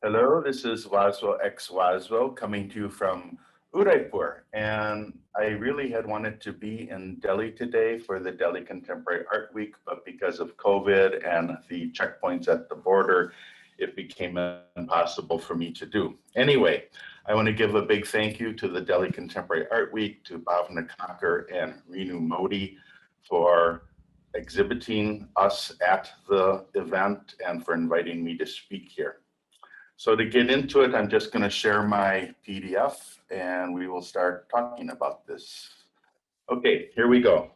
Hello, this is Waswo X Waswo coming to you from Udaipur. And I really had wanted to be in Delhi today for the Delhi Contemporary Art Week, but because of COVID and the checkpoints at the border, it became impossible for me to do. Anyway, I want to give a big thank you to the Delhi Contemporary Art Week, to Bhavna Kakkar and Renu Modi for exhibiting us at the event and for inviting me to speak here. So to get into it, I'm just going to share my PDF and we will start talking about this. Okay, here we go.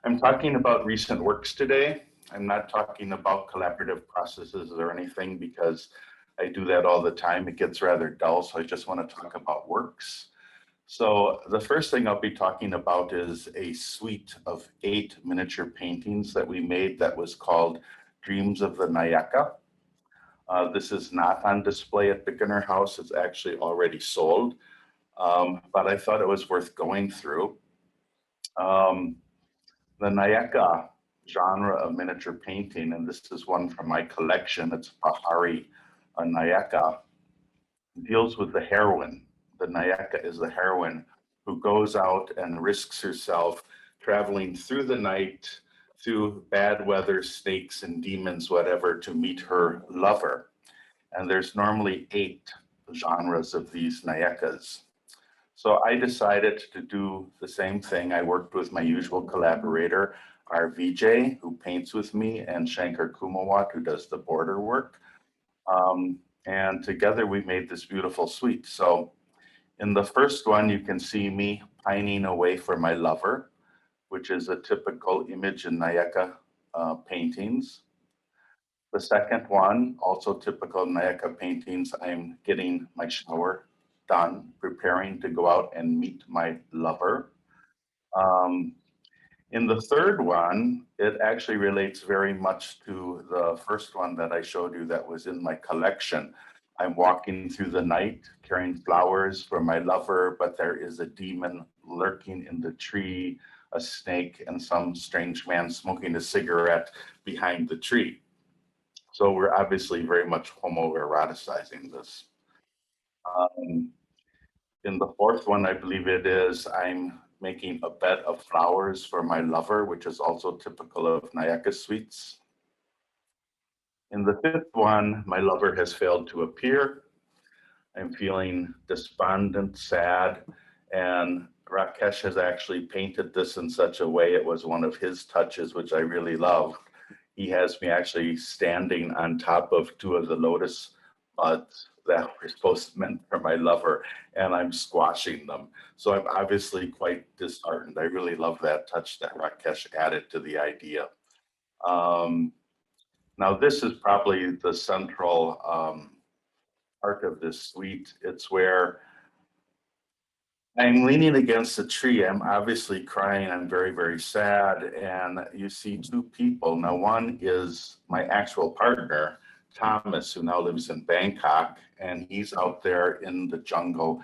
I'm talking about recent works today. I'm not talking about collaborative processes or anything because I do that all the time. It gets rather dull, so I just want to talk about works. So the first thing I'll be talking about is a suite of 8 miniature paintings that we made that was called Dreams of the Nayaka. This is not on display at Beginner House. It's actually already sold, but I thought it was worth going through. Um, the Nayaka genre of miniature painting, and this is one from my collection, it's Bahari Nayaka, deals with the heroine. The Nayaka is the heroine who goes out and risks herself traveling through the night, through bad weather, snakes and demons, whatever, to meet her lover. And there's normally 8 genres of these Nayakas. So I decided to do the same thing. I worked with my usual collaborator, our VJ, who paints with me, and Shankar Kumawat, who does the border work. And together we made this beautiful suite. So in the first one, you can see me pining away for my lover, which is a typical image in Nayaka paintings. The second one, also typical Nayaka paintings, I'm getting my shower done, preparing to go out and meet my lover. Um, in the third one, it actually relates very much to the first one that I showed you that was in my collection. I'm walking through the night carrying flowers for my lover, but there is a demon lurking in the tree, a snake, and some strange man smoking a cigarette behind the tree. So we're obviously very much homoeroticizing this. Um, in the fourth one, I believe it is, I'm making a bed of flowers for my lover, which is also typical of Nayaka suites. In the fifth one, my lover has failed to appear. I'm feeling despondent, sad, and Rakesh has actually painted this in such a way, it was one of his touches, which I really love. He has me actually standing on top of 2 of the lotus buds that were supposed to meant for my lover, and I'm squashing them. So I'm obviously quite disheartened. I really love that touch that Rakesh added to the idea. Um, Now this is probably the central part of this suite. It's where I'm leaning against a tree. I'm obviously crying. I'm very, very sad. And you see 2 people. Now, one is my actual partner, Thomas, who now lives in Bangkok. And he's out there in the jungle,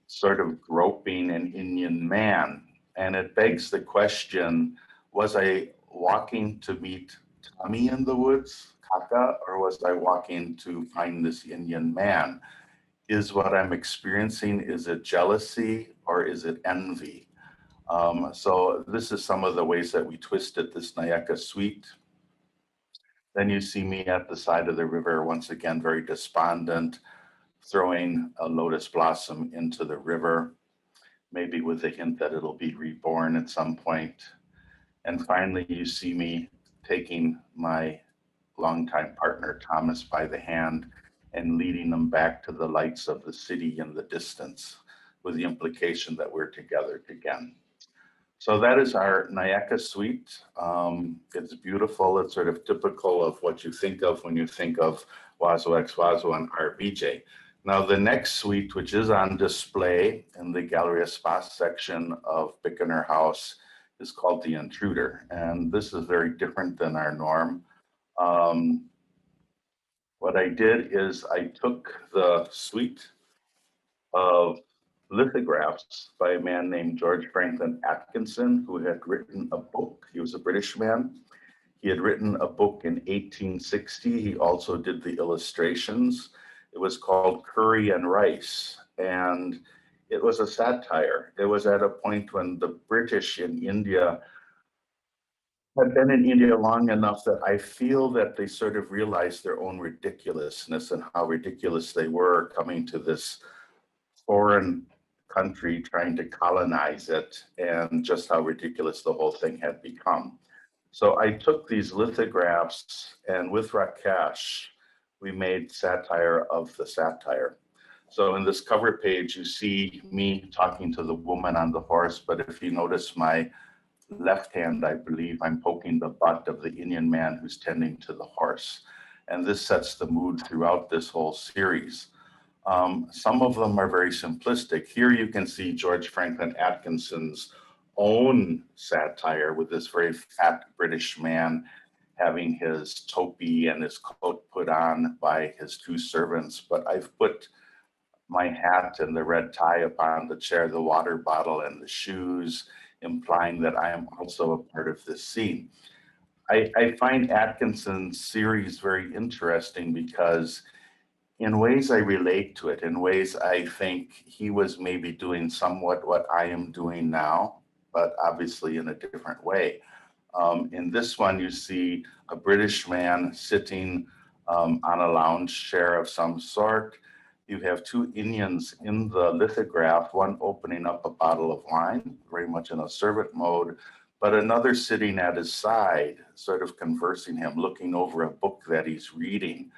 sort of groping an Indian man. And it begs the question, was I walking to meet Tommy in the woods, Kaka, or was I walking to find this Indian man? Is what I'm experiencing, is it jealousy or is it envy? So this is some of the ways that we twisted this Nayaka suite. Then you see me at the side of the river, once again, very despondent, throwing a lotus blossom into the river, maybe with a hint that it'll be reborn at some point. And finally, you see me taking my longtime partner, Thomas, by the hand and leading them back to the lights of the city in the distance, with the implication that we're together again. So that is our Nayaka suite. It's beautiful. It's sort of typical of what you think of when you think of Waswo X Waswo and RBJ. Now the next suite, which is on display in the Gallery Espace section of Beginner House, is called the Intruder. And this is very different than our norm. What I did is I took the suite of lithographs by a man named George Franklin Atkinson, who had written a book. He was a British man. He had written a book in 1860. He also did the illustrations. It was called Curry and Rice, and it was a satire. It was at a point when the British in India had been in India long enough that I feel that they sort of realized their own ridiculousness and how ridiculous they were coming to this foreign country trying to colonize it, and just how ridiculous the whole thing had become. So I took these lithographs, and with Rakesh, we made satire of the satire. So in this cover page, you see me talking to the woman on the horse, but if you notice my left hand, I believe I'm poking the butt of the Indian man who's tending to the horse. And this sets the mood throughout this whole series. Some of them are very simplistic. Here you can see George Franklin Atkinson's own satire with this very fat British man having his topi and his coat put on by his two servants. But I've put my hat and the red tie upon the chair, the water bottle and the shoes, implying that I am also a part of this scene. I find Atkinson's series very interesting because in ways I relate to it, in ways I think he was maybe doing somewhat what I am doing now, but obviously in a different way. In this one, you see a British man sitting on a lounge chair of some sort. You have two Indians in the lithograph, one opening up a bottle of wine, very much in a servant mode, but another sitting at his side, sort of conversing him, looking over a book that he's reading.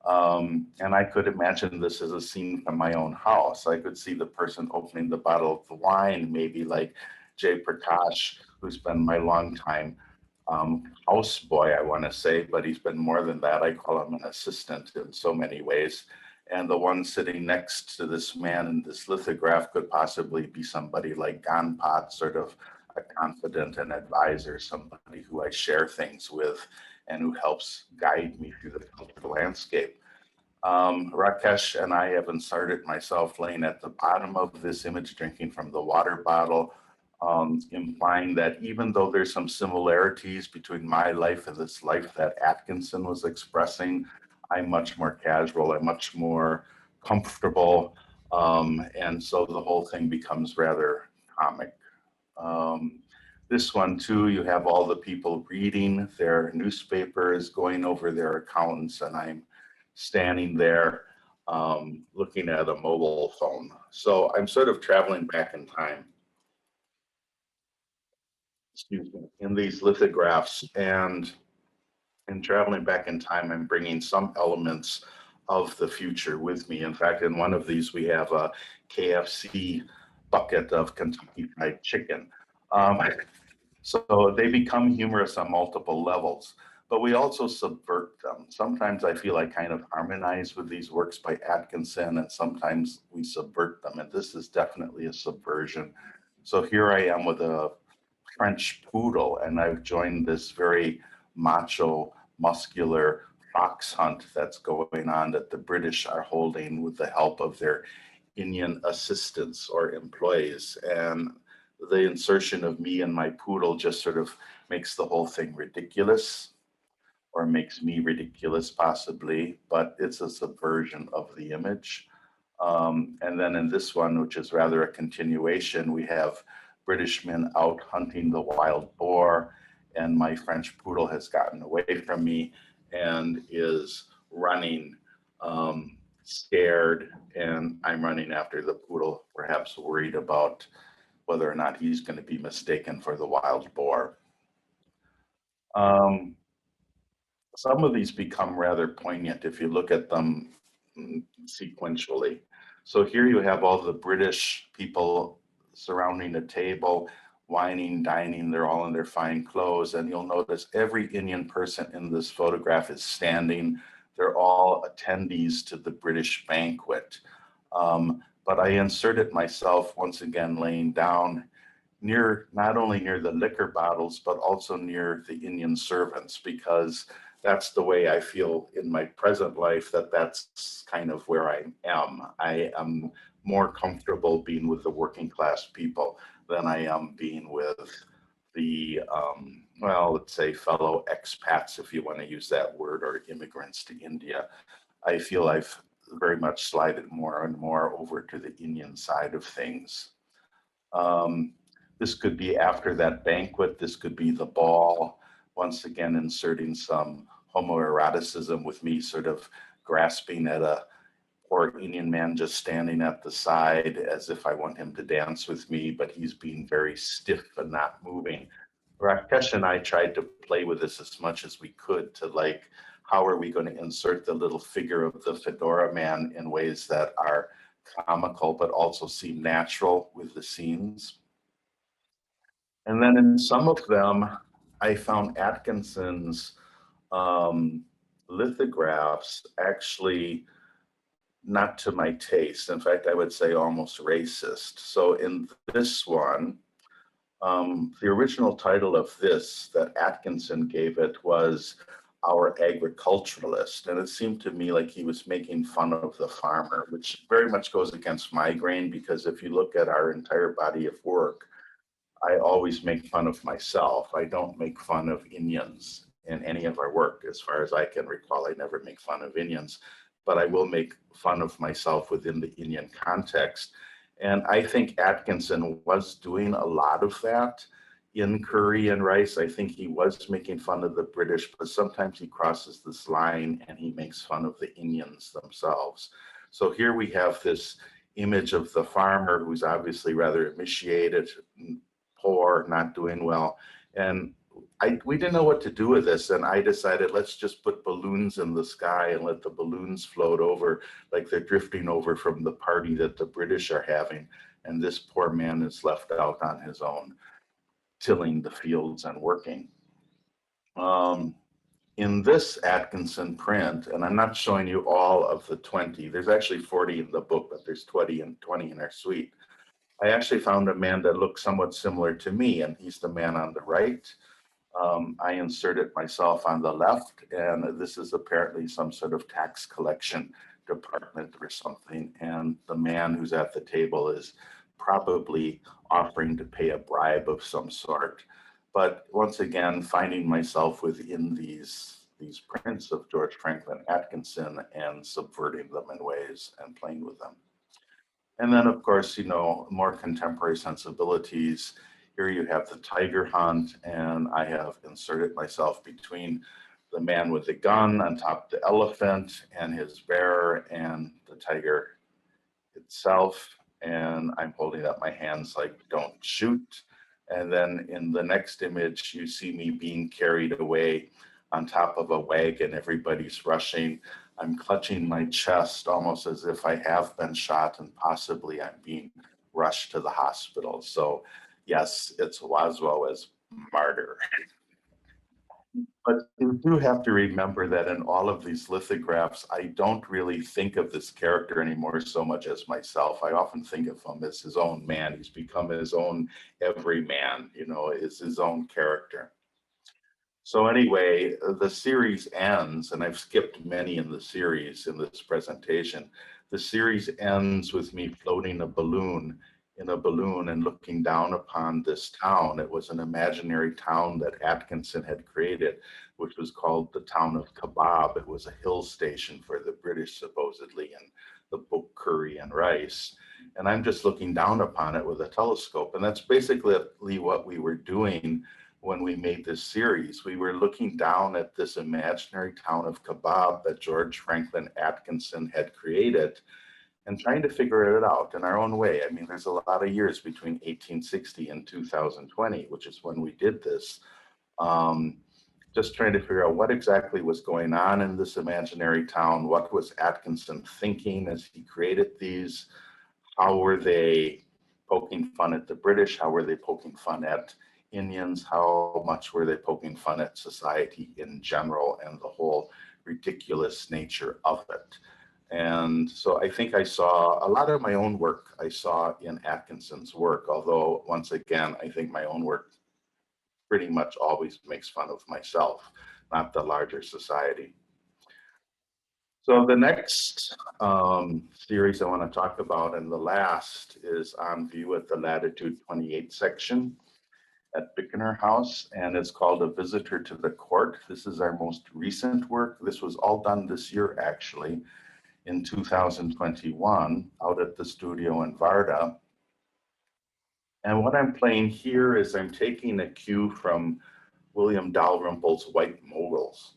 And I could imagine this as a scene from my own house. I could see the person opening the bottle of the wine, maybe like Jay Prakash, who's been my longtime houseboy, I want to say, but he's been more than that. I call him an assistant in so many ways. And the one sitting next to this man in this lithograph could possibly be somebody like Ganpat, sort of a confidant and advisor, somebody who I share things with and who helps guide me through the cultural landscape. Rakesh and I have inserted myself laying at the bottom of this image, drinking from the water bottle, implying that even though there's some similarities between my life and this life that Atkinson was expressing, I'm much more casual, I'm much more comfortable, and so the whole thing becomes rather comic. Um, this one too, you have all the people reading their newspapers, going over their accountants, and I'm standing there looking at a mobile phone. So I'm sort of traveling back in time, excuse me, in these lithographs, and in traveling back in time, I'm bringing some elements of the future with me. In fact, in one of these, we have a KFC bucket of Kentucky Fried Chicken. Um, so they become humorous on multiple levels, but we also subvert them. Sometimes I feel I kind of harmonize with these works by Atkinson, and sometimes we subvert them. And this is definitely a subversion. So here I am with a French poodle, and I've joined this very macho, muscular fox hunt that's going on that the British are holding with the help of their Indian assistants or employees. And the insertion of me and my poodle just sort of makes the whole thing ridiculous, or makes me ridiculous possibly, but it's a subversion of the image. And then in this one, which is rather a continuation, we have British men out hunting the wild boar, and my French poodle has gotten away from me and is running, scared, and I'm running after the poodle, perhaps worried about whether or not he's going to be mistaken for the wild boar. Um, some of these become rather poignant if you look at them sequentially. So here you have all the British people surrounding a table, wining, dining, they're all in their fine clothes. And you'll notice every Indian person in this photograph is standing. They're all attendees to the British banquet. But I inserted myself once again laying down near, not only near the liquor bottles, but also near the Indian servants, because that's the way I feel in my present life, that's kind of where I am. I am more comfortable being with the working class people than I am being with the, well, let's say fellow expats, if you want to use that word, or immigrants to India. I feel I've very much slided more and more over to the Indian side of things. Um, this could be after that banquet, this could be the ball, once again inserting some homoeroticism with me sort of grasping at a poor Indian man just standing at the side as if I want him to dance with me, but he's being very stiff and not moving. Rakesh and I tried to play with this as much as we could to like, how are we going to insert the little figure of the fedora man in ways that are comical, but also seem natural with the scenes. And then in some of them, I found Atkinson's lithographs actually not to my taste. In fact, I would say almost racist. So in this one, the original title of this that Atkinson gave it was Our Agriculturalist. And it seemed to me like he was making fun of the farmer, which very much goes against my grain, because if you look at our entire body of work, I always make fun of myself. I don't make fun of Indians in any of our work. As far as I can recall, I never make fun of Indians, but I will make fun of myself within the Indian context. And I think Atkinson was doing a lot of that in Curry and Rice. I think he was making fun of the British, but sometimes he crosses this line and he makes fun of the Indians themselves. So here we have this image of the farmer who's obviously rather emaciated, poor, not doing well. And we didn't know what to do with this. And I decided, let's just put balloons in the sky and let the balloons float over like they're drifting over from the party that the British are having. And this poor man is left out on his own, tilling the fields and working. In this Atkinson print, and I'm not showing you all of the 20, there's actually 40 in the book, but there's 20 in our suite. I actually found a man that looked somewhat similar to me, and he's the man on the right. I inserted myself on the left, and this is apparently some sort of tax collection department or something. And the man who's at the table is probably offering to pay a bribe of some sort. But once again, finding myself within these prints of George Franklin Atkinson and subverting them in ways and playing with them. And then, of course, more contemporary sensibilities. Here you have the tiger hunt, and I have inserted myself between the man with the gun on top of the elephant and his bearer and the tiger itself. And I'm holding up my hands like, don't shoot. And then in the next image, you see me being carried away on top of a wagon. Everybody's rushing. I'm clutching my chest almost as if I have been shot and possibly I'm being rushed to the hospital. So yes, it's Waswo as martyr. But you do have to remember that in all of these lithographs, I don't really think of this character anymore so much as myself. I often think of him as his own man. He's become his own everyman, is his own character. So anyway, the series ends, and I've skipped many in the series in this presentation. The series ends with me floating in a balloon and looking down upon this town. It was an imaginary town that Atkinson had created, which was called the town of Kebab. It was a hill station for the British, supposedly, in the book Curry and Rice. And I'm just looking down upon it with a telescope. And that's basically what we were doing when we made this series. We were looking down at this imaginary town of Kebab that George Franklin Atkinson had created and trying to figure it out in our own way. I mean, there's a lot of years between 1860 and 2020, which is when we did this. Just trying to figure out what exactly was going on in this imaginary town. What was Atkinson thinking as he created these? How were they poking fun at the British? How were they poking fun at Indians? How much were they poking fun at society in general and the whole ridiculous nature of it? And so I think I saw a lot of my own work I saw in Atkinson's work, although once again, I think my own work pretty much always makes fun of myself, not the larger society. So the next series I want to talk about, and the last, is on view at the Latitude 28 section at Bickener House, and it's called A Visitor to the Court. This is our most recent work. This was all done this year, actually. in 2021 out at the studio in Varda. And what I'm playing here is I'm taking a cue from William Dalrymple's White Moguls.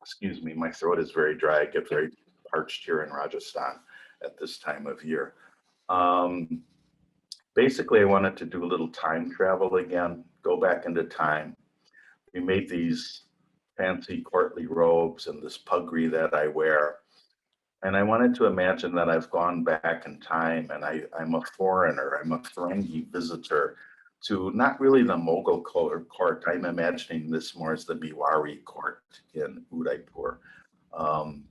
Excuse me, my throat is very dry. I get very parched here in Rajasthan at this time of year. Basically, I wanted to do a little time travel again, go back into time. We made these fancy courtly robes and this puggree that I wear. And I wanted to imagine that I've gone back in time and I'm a foreigner, I'm a Ferengi visitor to not really the Mughal court. I'm imagining this more as the Biwari court in Udaipur,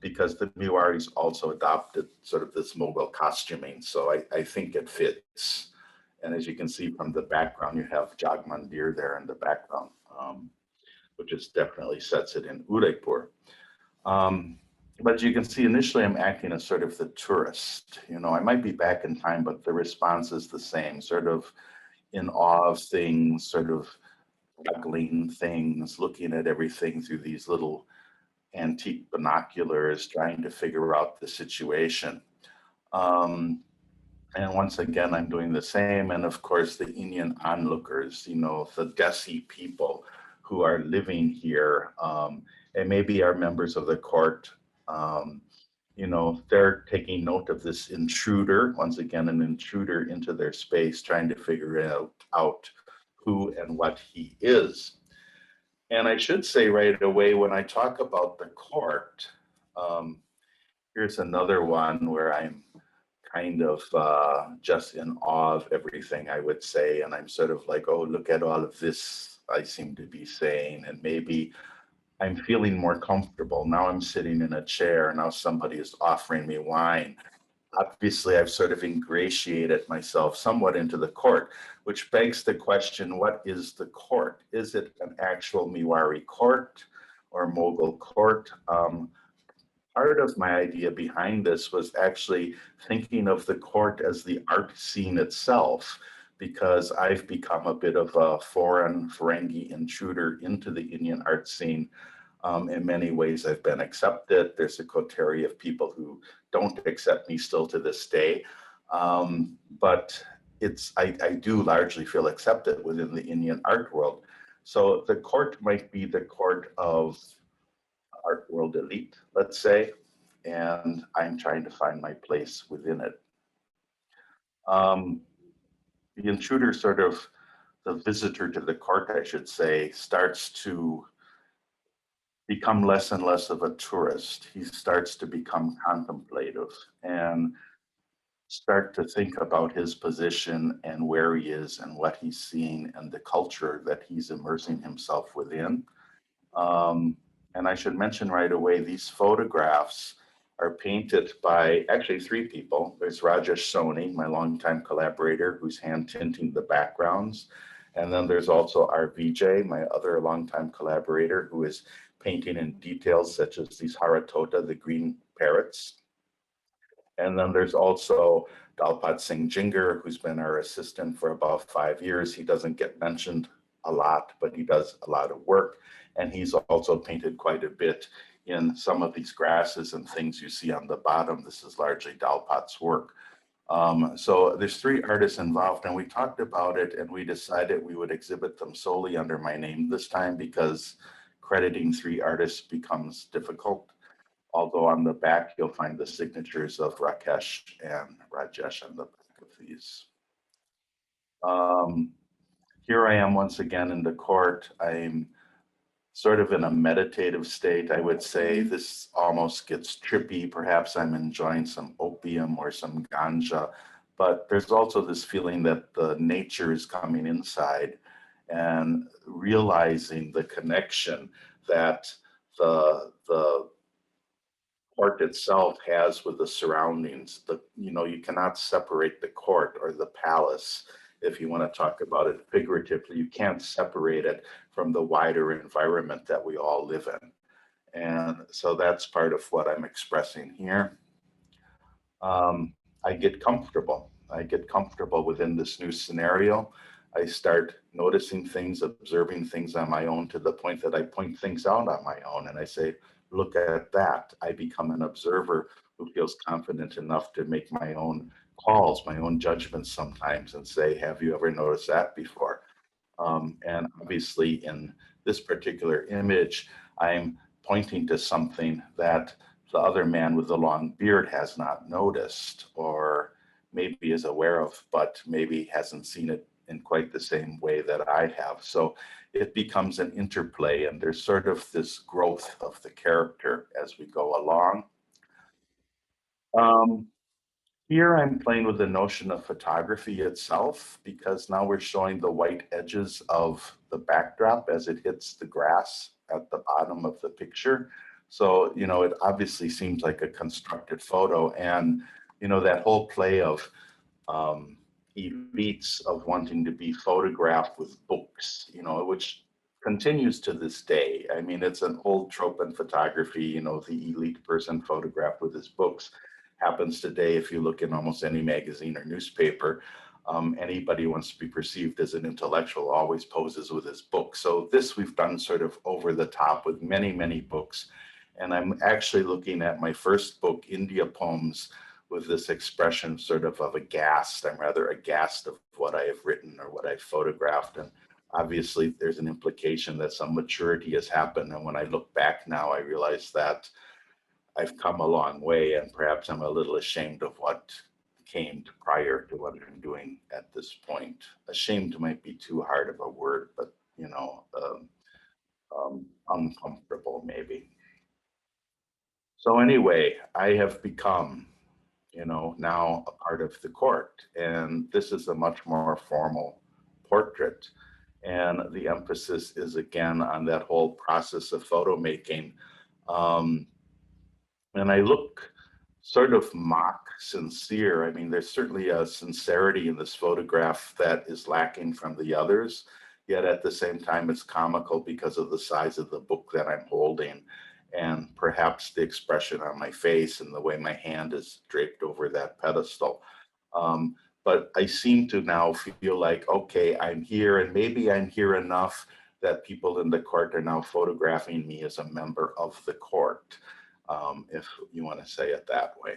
because the Biwaris also adopted sort of this Mughal costuming. So I think it fits. And as you can see from the background, you have Jagmandir there in the background, which is definitely sets it in Udaipur. But you can see initially I'm acting as sort of the tourist. You know, I might be back in time, but the response is the same, sort of in awe of things, sort of juggling things, looking at everything through these little antique binoculars, trying to figure out the situation. And once again, I'm doing the same. And of course, the Indian onlookers, you know, the Desi people who are living here, and maybe are members of the court, you know, they're taking note of this intruder, once again, an intruder into their space, trying to figure out who and what he is. And I should say right away, when I talk about the court, here's another one where I'm kind of just in awe of everything, I would say. And I'm sort of like, oh, look at all of this I seem to be saying. And maybe I'm feeling more comfortable. Now I'm sitting in a chair. Now somebody is offering me wine. Obviously, I've sort of ingratiated myself somewhat into the court, which begs the question, what is the court? Is it an actual Miwari court or Mughal court? Part of my idea behind this was actually thinking of the court as the art scene itself, because I've become a bit of a foreign Ferengi intruder into the Indian art scene. In many ways, I've been accepted. There's a coterie of people who don't accept me still to this day. But I do largely feel accepted within the Indian art world. So the court might be the court of art world elite, let's say, and I'm trying to find my place within it. The intruder, sort of the visitor to the court, I should say, starts to become less and less of a tourist. He starts to become contemplative and start to think about his position and where he is and what he's seeing and the culture that he's immersing himself within. And I should mention right away, these photographs are painted by actually three people. There's Rajesh Soni, my longtime collaborator, who's hand tinting the backgrounds. And then there's also our Vijay, my other longtime collaborator, who is painting in details such as these Haratota, the green parrots. And then there's also Dalpat Singh Jinger, who's been our assistant for about 5 years. He doesn't get mentioned a lot, but he does a lot of work. And he's also painted quite a bit in some of these grasses and things you see on the bottom. This is largely Dalpat's work. So there's three artists involved, and we talked about it, and we decided we would exhibit them solely under my name this time because crediting three artists becomes difficult. Although on the back, you'll find the signatures of Rakesh and Rajesh on the back of these. Here I am once again in the court. I'm sort of in a meditative state, I would say. This almost gets trippy. Perhaps I'm enjoying some opium or some ganja, but there's also this feeling that the nature is coming inside and realizing the connection that the court itself has with the surroundings. You cannot separate the court or the palace. If you want to talk about it figuratively, you can't separate it from the wider environment that we all live in. And so that's part of what I'm expressing here. I get comfortable. I get comfortable within this new scenario. I start noticing things, observing things on my own, to the point that I point things out on my own. And I say, look at that. I become an observer who feels confident enough to make my own calls, my own judgments sometimes, and say, have you ever noticed that before? And obviously in this particular image, I'm pointing to something that the other man with the long beard has not noticed, or maybe is aware of, but maybe hasn't seen it in quite the same way that I have. So it becomes an interplay, and there's sort of this growth of the character as we go along. Um, Here I'm playing with the notion of photography itself, because now we're showing the white edges of the backdrop as it hits the grass at the bottom of the picture. So, it obviously seems like a constructed photo. And, that whole play of um, elites of wanting to be photographed with books, which continues to this day. I mean, it's an old trope in photography, the elite person photographed with his books happens today. If you look in almost any magazine or newspaper, anybody who wants to be perceived as an intellectual always poses with his book. So this we've done sort of over the top with many, many books. And I'm actually looking at my first book, India Poems, with this expression sort of aghast. I'm rather aghast of what I have written or what I've photographed. And obviously there's an implication that some maturity has happened. And when I look back now, I realize that I've come a long way, and perhaps I'm a little ashamed of what came prior to what I'm doing at this point. Ashamed might be too hard of a word, but uncomfortable maybe. So anyway, I have become, now a part of the court, and this is a much more formal portrait. And the emphasis is again on that whole process of photo making. Um, and I look sort of mock sincere. I mean, there's certainly a sincerity in this photograph that is lacking from the others, yet at the same time, it's comical because of the size of the book that I'm holding, and perhaps the expression on my face and the way my hand is draped over that pedestal. Um, but I seem to now feel like, okay, I'm here, and maybe I'm here enough that people in the court are now photographing me as a member of the court, if you want to say it that way.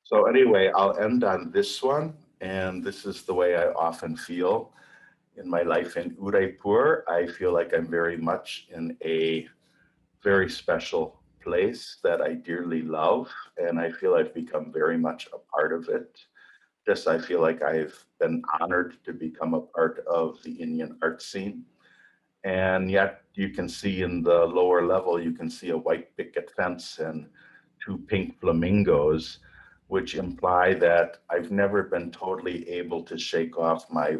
So anyway, I'll end on this one. And this is the way I often feel in my life in Udaipur. I feel like I'm very much in a very special place that I dearly love. And I feel I've become very much a part of it. Just I feel like I've been honored to become a part of the Indian art scene. And yet you can see in the lower level, you can see a white picket fence and two pink flamingos, which imply that I've never been totally able to shake off my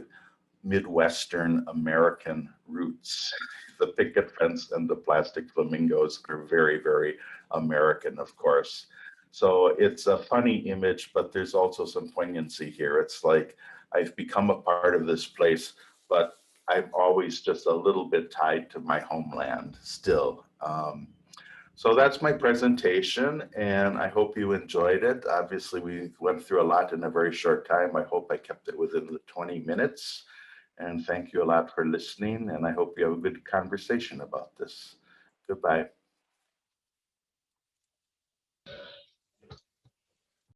Midwestern American roots. The picket fence and the plastic flamingos are very, very American, of course. So it's a funny image, but there's also some poignancy here. It's like I've become a part of this place, but I'm always just a little bit tied to my homeland still. So that's my presentation, and I hope you enjoyed it. Obviously, we went through a lot in a very short time. I hope I kept it within the 20 minutes. And thank you a lot for listening, and I hope you have a good conversation about this. Goodbye.